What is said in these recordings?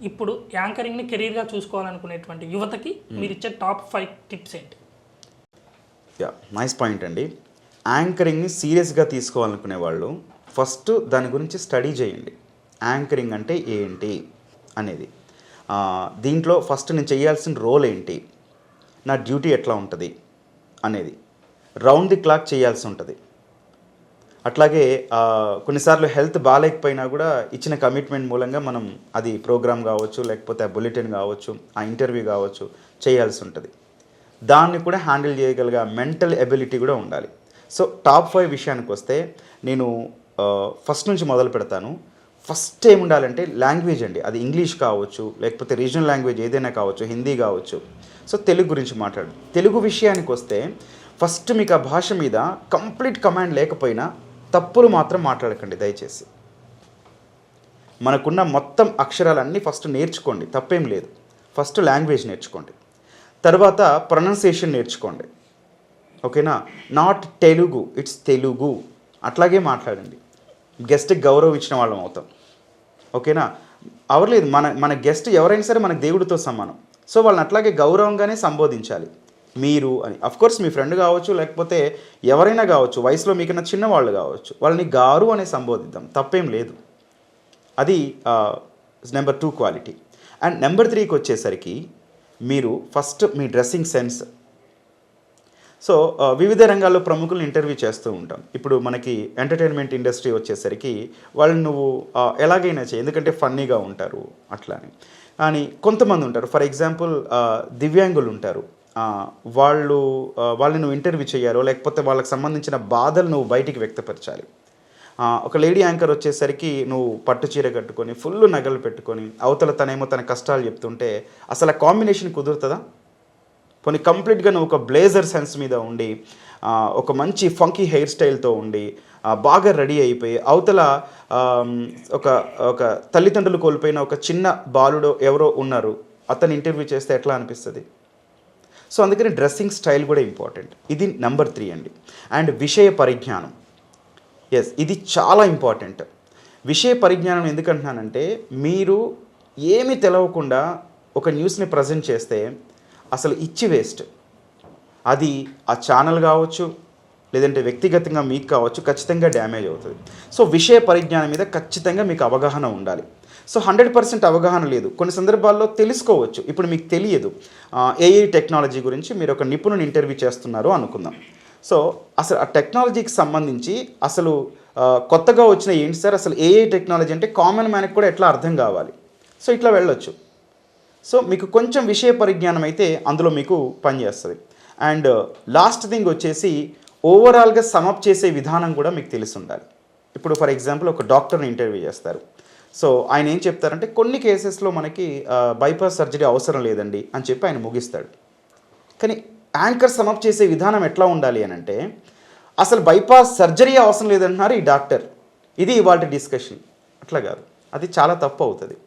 ఇప్పుడు యాంకరింగ్ని కెరీర్గా చూసుకోవాలనుకునేటువంటి యువతకి మీరు ఇచ్చే టాప్ 5 టిప్స్ ఏంటి? నైస్ పాయింట్ అండి. యాంకరింగ్ని సీరియస్గా తీసుకోవాలనుకునే వాళ్ళు ఫస్ట్ దాని గురించి స్టడీ చేయండి. యాంకరింగ్ అంటే ఏంటి అనేది, దీంట్లో ఫస్ట్ నేను చేయాల్సిన రోల్ ఏంటి, నా డ్యూటీ ఎట్లా ఉంటుంది అనేది రౌండ్ ది క్లాక్ చేయాల్సి ఉంటుంది. అట్లాగే కొన్నిసార్లు హెల్త్ బాగాలేకపోయినా కూడా ఇచ్చిన కమిట్మెంట్ మూలంగా మనం అది ప్రోగ్రామ్ కావచ్చు, లేకపోతే ఆ బులెటిన్ కావచ్చు, ఆ ఇంటర్వ్యూ కావచ్చు చేయాల్సి ఉంటుంది. దాన్ని కూడా హ్యాండిల్ చేయగలిగే మెంటల్ ఎబిలిటీ కూడా ఉండాలి. సో టాప్ 5 విషయానికి వస్తే నేను ఫస్ట్ నుంచి మొదలు పెడతాను. ఫస్ట్ ఏముండాలంటే లాంగ్వేజ్ అండి. అది ఇంగ్లీష్ కావచ్చు, లేకపోతే రీజనల్ లాంగ్వేజ్ ఏదైనా కావచ్చు, హిందీ కావచ్చు. సో తెలుగు గురించి మాట్లాడు. తెలుగు విషయానికి వస్తే ఫస్ట్ మీకు ఆ భాష మీద కంప్లీట్ కమాండ్ లేకపోయినా తప్పులు మాత్రం మాట్లాడకండి దయచేసి. మనకున్న మొత్తం అక్షరాలన్నీ ఫస్ట్ నేర్చుకోండి, తప్పేం లేదు. ఫస్ట్ లాంగ్వేజ్ నేర్చుకోండి, తర్వాత ప్రొనౌన్సియేషన్ నేర్చుకోండి. ఓకేనా? Not Telugu, it's Telugu. అట్లాగే మాట్లాడండి. గెస్ట్కి గౌరవం ఇచ్చిన వాళ్ళం అవుతాం. ఓకేనా? అవలేదు, మన గెస్ట్ ఎవరైనా సరే మనకు దేవుడితో సమానం. సో వాళ్ళని అట్లాగే గౌరవంగానే సంబోధించాలి. మీరు అని. అఫ్కోర్స్ మీ ఫ్రెండ్ కావచ్చు, లేకపోతే ఎవరైనా కావచ్చు, వయసులో మీకన్నా చిన్నవాళ్ళు కావచ్చు, వాళ్ళని గారు అనే సంబోధిద్దాం, తప్పేం లేదు. అది నెంబర్ 2 క్వాలిటీ. అండ్ నెంబర్ 3కి వచ్చేసరికి మీరు ఫస్ట్ మీ డ్రెస్సింగ్ సెన్స్. సో వివిధ రంగాల్లో ప్రముఖులను ఇంటర్వ్యూ చేస్తూ ఉంటాం. ఇప్పుడు మనకి ఎంటర్టైన్మెంట్ ఇండస్ట్రీ వచ్చేసరికి వాళ్ళని నువ్వు ఎలాగైనా చేయి, ఎందుకంటే ఫన్నీగా ఉంటారు అట్లా అని. కానీ కొంతమంది ఉంటారు, ఫర్ ఎగ్జాంపుల్ దివ్యాంగులు ఉంటారు. వాళ్ళని నువ్వు ఇంటర్వ్యూ చేయాలో, లేకపోతే వాళ్ళకి సంబంధించిన బాధలు నువ్వు బయటికి వ్యక్తపరచాలి. ఒక లేడీ యాంకర్ వచ్చేసరికి నువ్వు పట్టు చీర కట్టుకొని ఫుల్ నగలు పెట్టుకొని అవతల తనేమో తన కష్టాలు చెప్తుంటే అసలు ఆ కాంబినేషన్ కుదురుతుందా? కొన్ని కంప్లీట్గా నువ్వు ఒక బ్లేజర్ సెన్స్ మీద ఉండి, ఒక మంచి ఫంకీ హెయిర్ స్టైల్తో ఉండి, బాగా రెడీ అయిపోయి అవతల ఒక తల్లిదండ్రులు కోల్పోయిన ఒక చిన్న బాలుడు ఎవరో ఉన్నారు, అతను ఇంటర్వ్యూ చేస్తే ఎట్లా అనిపిస్తుంది? సో అందుకని డ్రెస్సింగ్ స్టైల్ కూడా ఇంపార్టెంట్. ఇది నెంబర్ 3 అండి. అండ్ విషయ పరిజ్ఞానం. ఎస్, ఇది చాలా ఇంపార్టెంట్. విషయ పరిజ్ఞానం ఎందుకంటున్నానంటే, మీరు ఏమీ తెలవకుండా ఒక న్యూస్ని ప్రజెంట్ చేస్తే అసలు ఇచ్చి వేస్ట్. అది ఆ ఛానల్ కావచ్చు, లేదంటే వ్యక్తిగతంగా మీకు కావచ్చు, ఖచ్చితంగా డ్యామేజ్ అవుతుంది. సో విషయ పరిజ్ఞానం మీద ఖచ్చితంగా మీకు అవగాహన ఉండాలి. సో 100% అవగాహన లేదు, కొన్ని సందర్భాల్లో తెలుసుకోవచ్చు. ఇప్పుడు మీకు తెలియదు ఏఐ టెక్నాలజీ గురించి, మీరు ఒక నిపుణుని ఇంటర్వ్యూ చేస్తున్నారు అనుకుందాం. సో అసలు ఆ టెక్నాలజీకి సంబంధించి అసలు కొత్తగా వచ్చిన ఏంటి సార్, అసలు ఏఐ టెక్నాలజీ అంటే కామన్ మ్యాన్కి కూడా ఎట్లా అర్థం కావాలి. సో ఇట్లా వెళ్ళొచ్చు. సో మీకు కొంచెం విషయ పరిజ్ఞానం అయితే అందులో మీకు పనిచేస్తుంది. అండ్ లాస్ట్ థింగ్ వచ్చేసి ఓవరాల్గా సమప్ చేసే విధానం కూడా మీకు తెలిసి ఉండాలి. ఇప్పుడు ఫర్ ఎగ్జాంపుల్ ఒక డాక్టర్ని ఇంటర్వ్యూ చేస్తారు. సో ఆయన ఏం చెప్తారంటే, కొన్ని కేసెస్లో మనకి బైపాస్ సర్జరీ అవసరం లేదండి అని చెప్పి ఆయన ముగిస్తాడు. కానీ యాంకర్ సమప్ చేసే విధానం ఎట్లా ఉండాలి అని అంటే, అసలు బైపాస్ సర్జరీ అవసరం లేదంటున్నారు ఈ డాక్టర్, ఇది ఇవాళ డిస్కషన్. అట్లా కాదు, అది చాలా తప్పు అవుతుంది.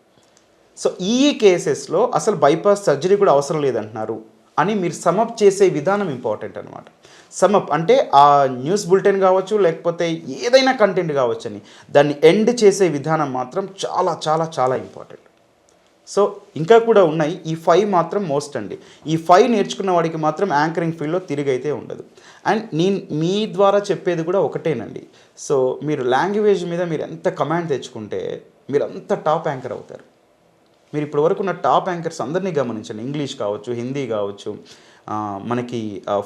సో ఈ కేసెస్లో అసలు బైపాస్ సర్జరీ కూడా అవసరం లేదంటున్నారు అని మీరు సమప్ చేసే విధానం ఇంపార్టెంట్ అనమాట. సమప్ అంటే ఆ న్యూస్ బులెటిన్ కావచ్చు, లేకపోతే ఏదైనా కంటెంట్ కావచ్చు అని దాన్ని ఎండ్ చేసే విధానం మాత్రం చాలా చాలా చాలా ఇంపార్టెంట్. సో ఇంకా కూడా ఉన్నాయి, ఈ 5 మాత్రం మోస్ట్ అండి. ఈ 5 నేర్చుకున్న వాడికి మాత్రం యాంకరింగ్ ఫీల్డ్లో తిరిగైతే ఉండదు. అండ్ నేను మీ ద్వారా చెప్పేది కూడా ఒకటేనండి. సో మీరు లాంగ్వేజ్ మీద మీరు ఎంత కమాండ్ తెచ్చుకుంటే మీరు అంత టాప్ యాంకర్ అవుతారు. మీరు ఇప్పటి వరకు ఉన్న టాప్ యాంకర్స్ అందరినీ గమనించండి. ఇంగ్లీష్ కావచ్చు, హిందీ కావచ్చు, మనకి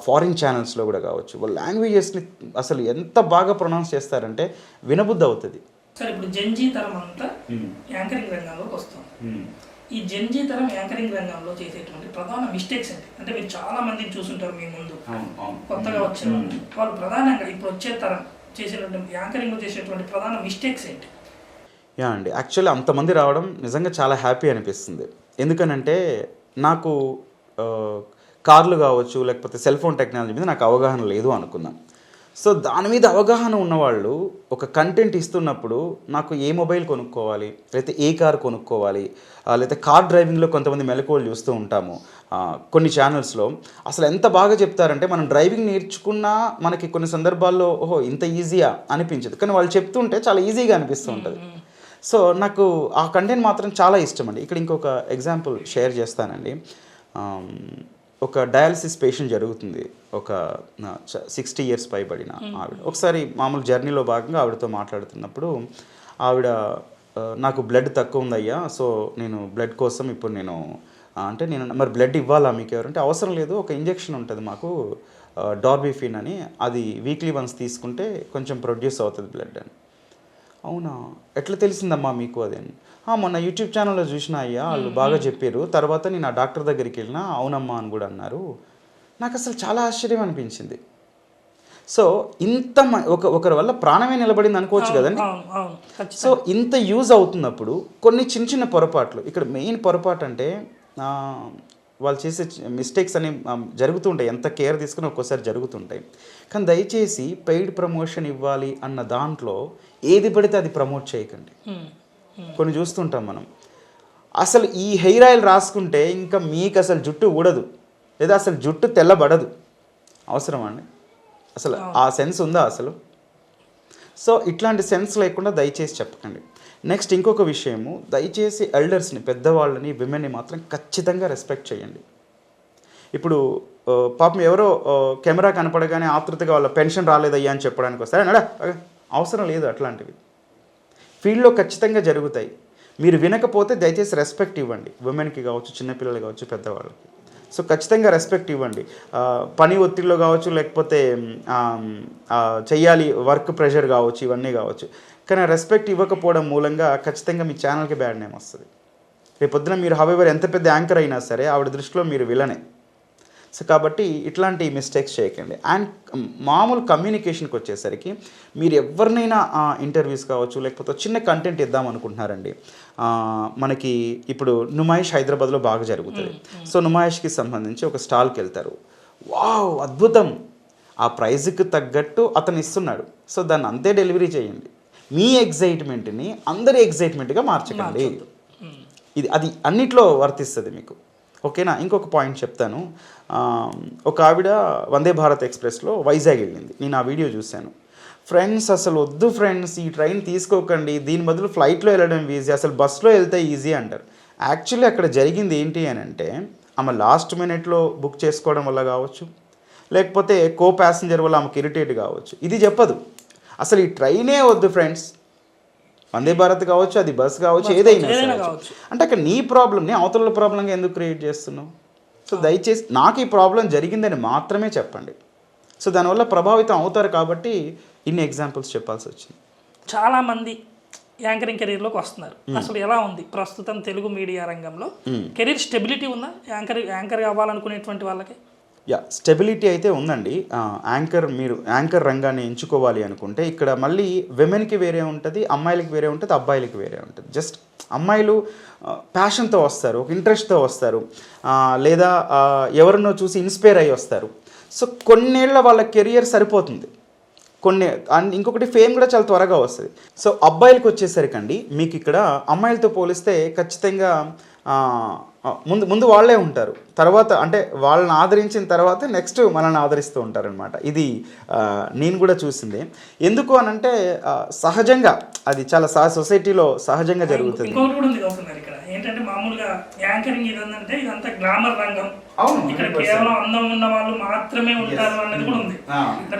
ఫారిన్ ఛానల్స్లో కూడా కావచ్చు, వాళ్ళ లాంగ్వేజెస్ని అసలు ఎంత బాగా ప్రొనౌన్స్ చేస్తారంటే వినబుద్ధి అవుతుంది. సరే, ఇప్పుడు జెన్జీ తరం అంతా యాంకరింగ్ రంగంలోకి వస్తుంది. ఈ జెన్జీ తరం యాంకరింగ్ రంగంలో చేసేటువంటి ప్రధాన మిస్టేక్స్ ఏంటి? అంటే మీరు చాలా మందిని చూసుంటారు మీ ముందు, కొత్తగా వచ్చిన వాళ్ళు ప్రధానంగా ఇప్పుడు వచ్చే తరం చేసేటువంటి యాంకరింగ్లో చేసేటువంటి ప్రధాన మిస్టేక్స్ ఏంటి? అండి, యాక్చువల్లీ అంతమంది రావడం నిజంగా చాలా హ్యాపీ అనిపిస్తుంది. ఎందుకనంటే నాకు కార్లు కావచ్చు, లేకపోతే సెల్ ఫోన్ టెక్నాలజీ మీద నాకు అవగాహన లేదు అనుకుందాం. సో దాని మీద అవగాహన ఉన్నవాళ్ళు ఒక కంటెంట్ ఇస్తున్నప్పుడు నాకు ఏ మొబైల్ కొనుక్కోవాలి, లేకపోతే ఏ కార్ కొనుక్కోవాలి, లేకపోతే కార్ డ్రైవింగ్లో కొంతమంది మెలకువలు చూస్తూ ఉంటాము కొన్ని ఛానల్స్లో. అసలు ఎంత బాగా చెప్తారంటే, మనం డ్రైవింగ్ నేర్చుకున్నా మనకి కొన్ని సందర్భాల్లో ఓహో ఇంత ఈజీయా అనిపించదు, కానీ వాళ్ళు చెప్తుంటే చాలా ఈజీగా అనిపిస్తూ ఉంటుంది. సో నాకు ఆ కంటెంట్ మాత్రం చాలా ఇష్టం అండి. ఇక్కడ ఇంకొక ఎగ్జాంపుల్ షేర్ చేస్తానండి. ఒక డయాలసిస్ పేషెంట్ జరుగుతుంది, ఒక 60 ఇయర్స్ పైబడిన ఆవిడ. ఒకసారి మామూలు జర్నీలో భాగంగా ఆవిడతో మాట్లాడుతున్నప్పుడు ఆవిడ నాకు బ్లడ్ తక్కువ ఉందయ్యా, సో నేను బ్లడ్ కోసం ఇప్పుడు నేను అంటే నేను మరి బ్లడ్ ఇవ్వాలా మీకు ఎవరంటే, అవసరం లేదు, ఒక ఇంజెక్షన్ ఉంటుంది మాకు డార్బిఫిన్ అని, అది వీక్లీ వన్స్ తీసుకుంటే కొంచెం ప్రొడ్యూస్ అవుతుంది బ్లడ్ అని. అవునా, ఎట్లా తెలిసిందమ్మా మీకు అది అని? మొన్న యూట్యూబ్ ఛానల్లో చూసినా అయ్యా, వాళ్ళు బాగా చెప్పారు, తర్వాత నేను ఆ డాక్టర్ దగ్గరికి వెళ్ళినా అవునమ్మా అని కూడా అన్నారు. నాకు అసలు చాలా ఆశ్చర్యం అనిపించింది. సో ఇంత ఒకరి వల్ల ప్రాణమే నిలబడింది అనుకోవచ్చు కదండి. సో ఇంత యూజ్ అవుతున్నప్పుడు కొన్ని చిన్న చిన్న పొరపాట్లు, ఇక్కడ మెయిన్ పొరపాటు అంటే వాళ్ళు చేసే మిస్టేక్స్ అని జరుగుతూ ఉంటాయి, ఎంత కేర్ తీసుకుని ఒక్కోసారి జరుగుతుంటాయి. కానీ దయచేసి పెయిడ్ ప్రమోషన్ ఇవ్వాలి అన్న దాంట్లో ఏది పడితే అది ప్రమోట్ చేయకండి. కొన్ని చూస్తుంటాం మనం, అసలు ఈ హెయిర్ ఆయిల్ రాసుకుంటే ఇంకా మీకు అసలు జుట్టు ఊడదు, లేదా అసలు జుట్టు తెల్లబడదు. అవసరమా అండి? అసలు ఆ సెన్స్ ఉందా అసలు? సో ఇట్లాంటి సెన్స్ లేకుండా దయచేసి చెప్పకండి. నెక్స్ట్ ఇంకొక విషయము, దయచేసి ఎల్డర్స్ని, పెద్దవాళ్ళని, విమెన్ని మాత్రం ఖచ్చితంగా రెస్పెక్ట్ చేయండి. ఇప్పుడు పాపం ఎవరో కెమెరా కనపడగానే ఆతృతగా వాళ్ళ పెన్షన్ రాలేదయ్యా అని చెప్పడానికి వస్తారు. నడా, అవసరం లేదు. అట్లాంటివి ఫీల్డ్లో ఖచ్చితంగా జరుగుతాయి. మీరు వినకపోతే దయచేసి రెస్పెక్ట్ ఇవ్వండి, ఉమెన్కి కావచ్చు, చిన్నపిల్లలు కావచ్చు, పెద్దవాళ్ళకి. సో ఖచ్చితంగా రెస్పెక్ట్ ఇవ్వండి. పని ఒత్తిడిలో కావచ్చు, లేకపోతే చెయ్యాలి వర్క్ ప్రెషర్ కావచ్చు, ఇవన్నీ కావచ్చు. కానీ రెస్పెక్ట్ ఇవ్వకపోవడం మూలంగా ఖచ్చితంగా మీ ఛానల్కి బ్యాడ్ నేమ్ వస్తుంది. రేపొద్దున మీరు హవెవర్ ఎంత పెద్ద యాంకర్ అయినా సరే ఆవిడ దృష్టిలో మీరు విలనే. సో కాబట్టి ఇట్లాంటి మిస్టేక్స్ చేయకండి. అండ్ మామూలు కమ్యూనికేషన్కి వచ్చేసరికి మీరు ఎవరినైనా ఇంటర్వ్యూస్ కావచ్చు, లేకపోతే చిన్న కంటెంట్ ఇద్దాం అనుకుంటున్నారండి. మనకి ఇప్పుడు నుమాయిష్ హైదరాబాద్లో బాగా జరుగుతుంది. సో నుమాయిష్కి సంబంధించి ఒక స్టాల్కి వెళ్తారు. వావ్, అద్భుతం, ఆ ప్రైజ్కి తగ్గట్టు అతను ఇస్తున్నాడు. సో దాన్ని అంతే డెలివరీ చేయండి. మీ ఎగ్జైట్మెంట్ని అందరి ఎగ్జైట్మెంట్గా మార్చకండి. అది అన్నిట్లో వర్తిస్తుంది మీకు. ఓకేనా? ఇంకొక పాయింట్ చెప్తాను. ఒక ఆవిడ వందే భారత్ ఎక్స్ప్రెస్లో వైజాగ్ వెళ్ళింది. నేను ఆ వీడియో చూశాను. ఫ్రెండ్స్, అసలు వద్దు ఫ్రెండ్స్, ఈ ట్రైన్ తీసుకోకండి, దీని బదులు ఫ్లైట్లో వెళ్ళడం ఈజీ, అసలు బస్సులో వెళ్తే ఈజీ అంటారు. యాక్చువల్లీ అక్కడ జరిగింది ఏంటి అని అంటే, ఆమె లాస్ట్ మినిట్లో బుక్ చేసుకోవడం వల్ల కావచ్చు, లేకపోతే కో ప్యాసింజర్ వల్ల ఆమెకు ఇరిటేట్ కావచ్చు. ఇది చెప్పదు, అసలు ఈ ట్రైనే వద్దు ఫ్రెండ్స్, వందే భారత్ కావచ్చు, అది బస్ కావచ్చు, ఏదైనా కావచ్చు. అంటే అక్కడ నీ ప్రాబ్లమ్ని అవతల ప్రాబ్లంగా ఎందుకు క్రియేట్ చేస్తున్నావు? సో దయచేసి నాకు ఈ ప్రాబ్లం జరిగిందని మాత్రమే చెప్పండి. సో దానివల్ల ప్రభావితం అవుతారు కాబట్టి ఇన్ని ఎగ్జాంపుల్స్ చెప్పాల్సి వచ్చింది. చాలామంది యాంకరింగ్ కెరీర్లోకి వస్తున్నారు. అసలు ఎలా ఉంది ప్రస్తుతం తెలుగు మీడియా రంగంలో? కెరీర్ స్టెబిలిటీ ఉందా యాంకర్ అవ్వాలనుకునేటువంటి వాళ్ళకి? స్టెబిలిటీ అయితే ఉందండి. మీరు యాంకర్ రంగాన్ని ఎంచుకోవాలి అనుకుంటే ఇక్కడ మళ్ళీ విమెన్కి వేరే ఉంటుంది, అమ్మాయిలకి వేరే ఉంటుంది, అబ్బాయిలకి వేరే ఉంటుంది. జస్ట్ అమ్మాయిలు ప్యాషన్తో వస్తారు, ఒక ఇంట్రెస్ట్తో వస్తారు, లేదా ఎవరినో చూసి ఇన్స్పైర్ అయ్యి వస్తారు. సో కొన్నేళ్ల వాళ్ళ కెరియర్ సరిపోతుంది. ఇంకొకటి ఫేమ్ కూడా చాలా త్వరగా వస్తుంది. సో అబ్బాయిలకు వచ్చేసరికండి మీకు ఇక్కడ అమ్మాయిలతో పోలిస్తే ఖచ్చితంగా ముందు వాళ్ళే ఉంటారు, తర్వాత అంటే వాళ్ళని ఆదరించిన తర్వాత నెక్స్ట్ మనల్ని ఆదరిస్తూ ఉంటారనమాట. ఇది నేను కూడా చూసింది. ఎందుకు అని అంటే సహజంగా అది చాలా సొసైటీలో సహజంగా జరుగుతుంది. ఏంటంటే మామూలుగా యాంకరింగ్ ఇదంటే ఇదంతా గ్లామర్ రంగం, ఇక్కడ కేవలం అందం ఉన్న వాళ్ళు మాత్రమే ఉంటారు అన్నది కూడా ఉంది.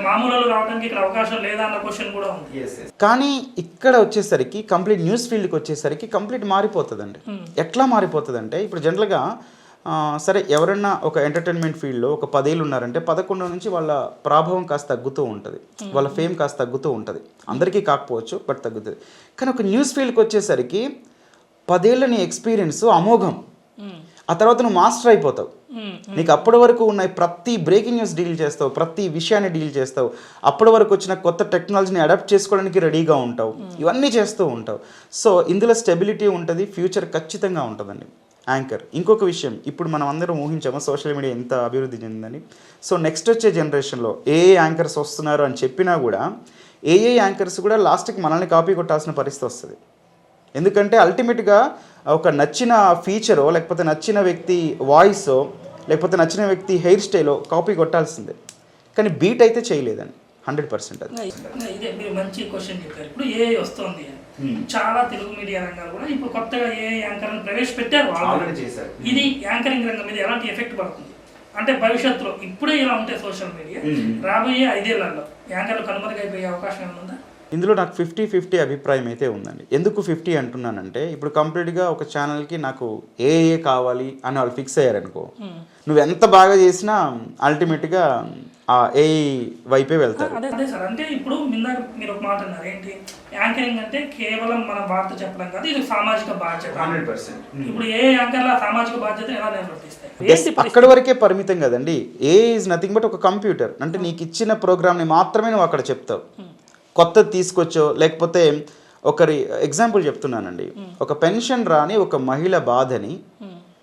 మామూలు రావడానికి ఇక్కడ అవకాశం లేదా అన్న క్వశ్చన్ కూడా ఉంది. కానీ ఇక్కడ వచ్చేసరికి కంప్లీట్ న్యూస్ ఫీల్డ్కి వచ్చేసరికి కంప్లీట్ మారిపోతుందండి. ఎట్లా మారిపోతుందంటే ఇప్పుడు జనరల్గా సరే ఎవరన్నా ఒక ఎంటర్టైన్మెంట్ ఫీల్డ్లో ఒక 10 ఏళ్ళు ఉన్నారంటే 11 నుంచి వాళ్ళ ప్రభావం కాస్త తగ్గుతూ ఉంటుంది, వాళ్ళ ఫేమ్ కాస్త తగ్గుతూ ఉంటుంది. అందరికీ కాకపోవచ్చు, బట్ తగ్గుతుంది. కానీ ఒక న్యూస్ ఫీల్డ్కి వచ్చేసరికి 10 ఏళ్ళ నీ ఎక్స్పీరియన్స్ అమోఘం. ఆ తర్వాత నువ్వు మాస్టర్ అయిపోతావు. నీకు అప్పటి వరకు ఉన్న ప్రతి బ్రేకింగ్ న్యూస్ డీల్ చేస్తావు, ప్రతి విషయాన్ని డీల్ చేస్తావు, అప్పటి వరకు వచ్చిన కొత్త టెక్నాలజీని అడాప్ట్ చేసుకోవడానికి రెడీగా ఉంటావు, ఇవన్నీ చేస్తూ ఉంటావు. సో ఇందులో స్టెబిలిటీ ఉంటుంది, ఫ్యూచర్ ఖచ్చితంగా ఉంటుందండి యాంకర్. ఇంకొక విషయం, ఇప్పుడు మనం అందరం ఊహించాము సోషల్ మీడియా ఎంత అభివృద్ధి చెందిందని. సో నెక్స్ట్ వచ్చే జనరేషన్లో ఏ యాంకర్స్ వస్తున్నారు అని చెప్పినా కూడా ఏ యాంకర్స్ కూడా లాస్ట్కి మనల్ని కాపీ కొట్టాల్సిన పరిస్థితి వస్తుంది. ఎందుకంటే అల్టిమేట్గా ఒక నచ్చిన ఫీచరో, లేకపోతే నచ్చిన వ్యక్తి వాయిసో, లేకపోతే నచ్చిన వ్యక్తి హెయిర్ స్టైలో కాపీ కొట్టాల్సిందే. కానీ బీట్ అయితే చేయలేదండి 100%. అది ఇదే మీరు మంచి క్వశ్చన్ చెప్పారు. ఇప్పుడు ఏ వస్తుంది చాలా తెలుగు మీడియా రంగాలు కూడా ఇప్పుడు కొత్తగా ఏ యాంకర్ని ప్రవేశపెట్టారు ఆల్రెడీ చేశారు. ఇది యాంకరింగ్ రంగం మీద ఎలాంటి ఎఫెక్ట్ పడుతుంది అంటే భవిష్యత్తులో ఇప్పుడే ఇలా ఉంటే సోషల్ మీడియా రాబోయే 5 ఏళ్లలో యాంకర్లు కనుమరుగైపోయే అవకాశం ఏమైనా ఉందా? ఇందులో నాకు 50-50 అభిప్రాయం అయితే ఉందండి. ఎందుకు 50 అంటున్నానంటే ఇప్పుడు కంప్లీట్గా ఒక ఛానల్కి నాకు ఏ కావాలి అని వాళ్ళు ఫిక్స్ అయ్యారనుకో, నువ్వు ఎంత బాగా చేసినా అల్టిమేట్గా ఆ ఏ వైపే వెళ్తారు. అదే సార్, అంటే ఇప్పుడు ఇందాక మీరు ఒక మాట అన్నారు ఏంటి, యాంకరింగ్ అంటే కేవలం మన వార్త చెప్పడం కాదు, ఇది సామాజిక బాధ్యత. 100%. ఇప్పుడు ఏ యాంకర్ల సామాజిక బాధ్యత ఎలా నిర్వర్తిస్తాయి? అక్కడి వరకే పరిమితం కదండి. ఏ ఈజ్ నథింగ్ బట్ ఒక కంప్యూటర్. అంటే నీకు ఇచ్చిన ప్రోగ్రామ్ని మాత్రమే నువ్వు అక్కడ చెప్తావు. కొత్తది తీసుకొచ్చో లేకపోతే ఒకరి ఎగ్జాంపుల్ చెప్తున్నానండి, ఒక పెన్షన్ రాని ఒక మహిళ బాధని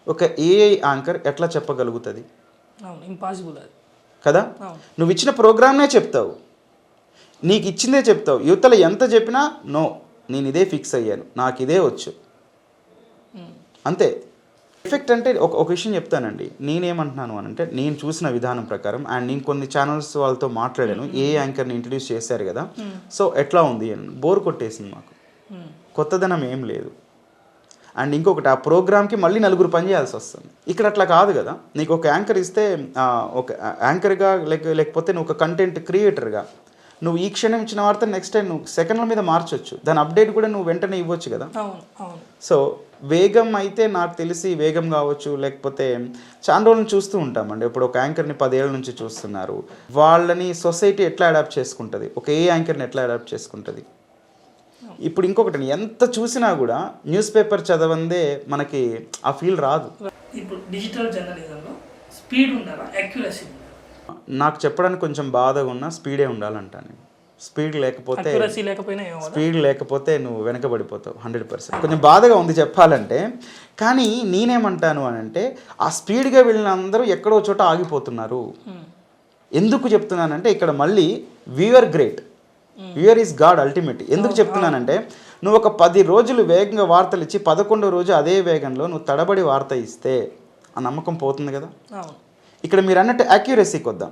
ఒక ఏఐ యాంకర్ ఎట్లా చెప్పగలుగుతుంది? ఇంపాసిబుల్ అది కదా. నువ్వు ఇచ్చిన ప్రోగ్రామ్నే చెప్తావు, నీకు ఇచ్చిందే చెప్తావు. యువతల ఎంత చెప్పినా నో, నేను ఇదే ఫిక్స్ అయ్యాను, నాకు ఇదే వచ్చు, అంతే. ఎఫెక్ట్ అంటే ఒక విషయం చెప్తానండి. నేనేమంటున్నాను అని అంటే నేను చూసిన విధానం ప్రకారం అండ్ నేను కొన్ని ఛానల్స్ వాళ్ళతో మాట్లాడాను, ఏ యాంకర్ని ఇంట్రడ్యూస్ చేశారు కదా, సో ఎట్లా ఉంది అని. బోర్ కొట్టేసింది మాకు, కొత్తదనం ఏం లేదు. అండ్ ఇంకొకటి, ఆ ప్రోగ్రామ్కి మళ్ళీ 4 పని చేయాల్సి వస్తుంది. ఇక్కడ అట్లా కాదు కదా. నీకు ఒక యాంకర్ ఇస్తే ఒక యాంకర్గా లేకపోతే నువ్వు ఒక కంటెంట్ క్రియేటర్గా నువ్వు ఈ క్షణం ఇచ్చిన వార్త నెక్స్ట్ టైం నువ్వు సెకండ్ల మీద మార్చొచ్చు, దాని అప్డేట్ కూడా నువ్వు వెంటనే ఇవ్వచ్చు కదా. సో వేగం అయితే నాకు తెలిసి వేగం కావచ్చు, లేకపోతే చాలా రోజులను చూస్తూ ఉంటామండి. ఇప్పుడు ఒక యాంకర్ని 10 ఏళ్ళ నుంచి చూస్తున్నారు, వాళ్ళని సొసైటీ ఎట్లా అడాప్ట్ చేసుకుంటుంది, ఒక ఏ యాంకర్ని ఎట్లా అడాప్ట్ చేసుకుంటుంది. ఇప్పుడు ఇంకొకటి, ఎంత చూసినా కూడా న్యూస్ పేపర్ చదవందే మనకి ఆ ఫీల్ రాదు. ఇప్పుడు డిజిటల్ జర్నలిజంలో స్పీడ్ ఉండాలా, యాక్యురసీ ఉండాలా? నాకు చెప్పడానికి కొంచెం బాధగా ఉన్నా స్పీడే ఉండాలంటాను. స్పీడ్ లేకపోతే నువ్వు వెనకబడిపోతావు 100%. కొంచెం బాధగా ఉంది చెప్పాలంటే. కానీ నేనేమంటాను అని అంటే ఆ స్పీడ్గా వెళ్ళిన అందరూ ఎక్కడో చోట ఆగిపోతున్నారు. ఎందుకు చెప్తున్నానంటే ఇక్కడ మళ్ళీ viewer great, viewer is God ultimate. ఎందుకు చెప్తున్నానంటే నువ్వు ఒక 10 రోజులు వేగంగా వార్తలు ఇచ్చి 11వ రోజు అదే వేగంలో నువ్వు తడబడి వార్త ఇస్తే ఆ నమ్మకం పోతుంది కదా. ఇక్కడ మీరు అన్నట్టు యాక్యురసీకి వద్దాం.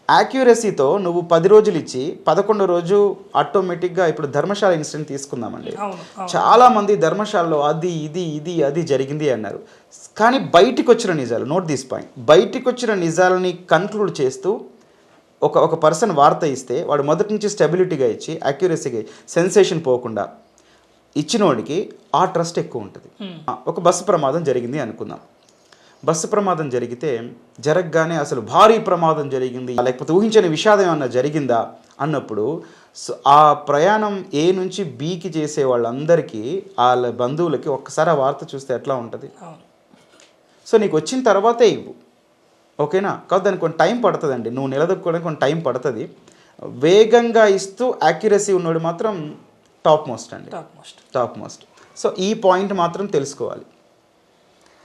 యాక్యురసీతో నువ్వు 10 రోజులు ఇచ్చి 11వ రోజు ఆటోమేటిక్గా, ఇప్పుడు ధర్మశాల ఇన్సిడెంట్ తీసుకుందామండి. చాలామంది ధర్మశాలలో అది ఇది ఇది అది జరిగింది అన్నారు, కానీ బయటికి వచ్చిన నిజాలు, నోట్ దిస్ పాయింట్, బయటికి వచ్చిన నిజాలని కన్క్లూడ్ చేస్తూ ఒక పర్సన్ వార్త ఇస్తే వాడు మొదటి నుంచి స్టెబిలిటీగా ఇచ్చి యాక్యురసీగా సెన్సేషన్ పోకుండా ఇచ్చినోడికి ఆ ట్రస్ట్ ఎక్కువ ఉంటుంది. ఒక బస్సు ప్రమాదం జరిగింది అనుకుందాం. బస్సు ప్రమాదం జరగగానే అసలు భారీ ప్రమాదం జరిగింది లేకపోతే ఊహించని విషాదం ఏమన్నా జరిగిందా అన్నప్పుడు ఆ ప్రయాణం ఏ నుంచి బీకి చేసే వాళ్ళందరికీ వాళ్ళ బంధువులకి ఒక్కసారి ఆ వార్త చూస్తే ఎట్లా ఉంటుంది. సో నీకు వచ్చిన తర్వాతే ఇవ్వు, ఓకేనా. కాదు దానికి కొన్ని టైం పడుతుందండి, నువ్వు నిలదొక్కుకోవడానికి కొన్ని టైం పడుతుంది. వేగంగా ఇస్తూ యాక్యురసీ ఉన్నాడు మాత్రం టాప్ మోస్ట్ అండి, టాప్ మోస్ట్. సో ఈ పాయింట్ మాత్రం తెలుసుకోవాలి.